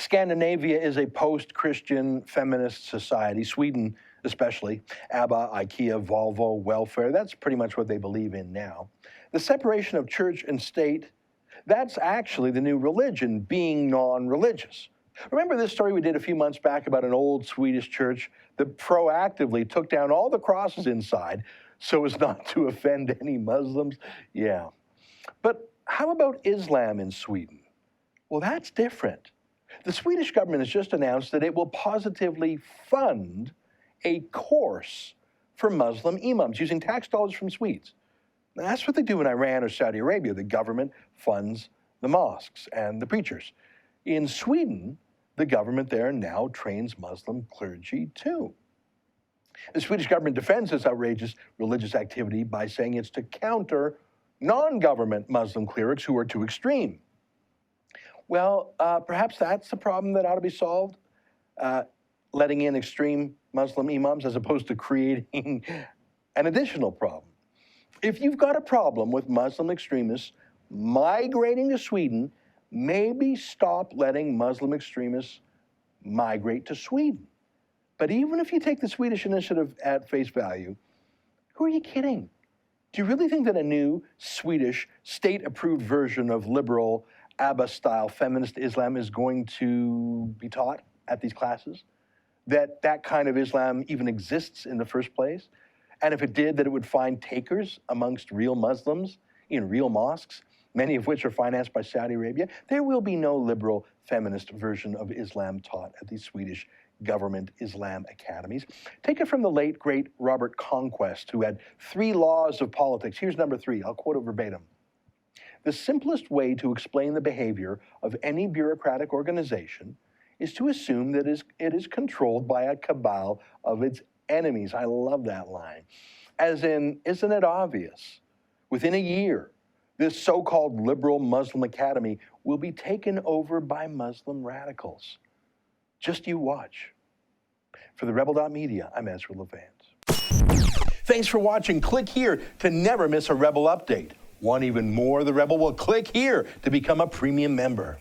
Scandinavia is a post-Christian feminist society, Sweden especially. ABBA, IKEA, Volvo, welfare, that's pretty much what they believe in now. The separation of church and state, that's actually the new religion, being non-religious. Remember this story we did a few months back about an old Swedish church that proactively took down all the crosses inside so as not to offend any Muslims? Yeah. But how about Islam in Sweden? Well, that's different. The Swedish government has just announced that it will positively fund a course for Muslim imams using tax dollars from Swedes. Now, that's what they do in Iran or Saudi Arabia. The government funds the mosques and the preachers. In Sweden, the government there now trains Muslim clergy too. The Swedish government defends this outrageous religious activity by saying it's to counter non-government Muslim clerics who are too extreme. Well, perhaps that's the problem that ought to be solved, letting in extreme Muslim imams as opposed to creating an additional problem. If you've got a problem with Muslim extremists migrating to Sweden, maybe stop letting Muslim extremists migrate to Sweden. But even if you take the Swedish initiative at face value, who are you kidding? Do you really think that a new Swedish state-approved version of liberal ABBA-style feminist Islam is going to be taught at these classes? That kind of Islam even exists in the first place? And if it did, that it would find takers amongst real Muslims in real mosques, many of which are financed by Saudi Arabia? There will be no liberal feminist version of Islam taught at these Swedish government Islam academies. Take it from the late, great Robert Conquest, who had 3 laws of politics. Here's number 3. I'll quote it verbatim. The simplest way to explain the behavior of any bureaucratic organization is to assume that it is controlled by a cabal of its enemies. I love that line. As in, isn't it obvious? Within a year, this so-called liberal Muslim academy will be taken over by Muslim radicals. Just you watch. For TheRebel.media, I'm Ezra Levant. Thanks for watching. Click here to never miss a Rebel update. Want even more of The Rebel? Well, click here to become a premium member.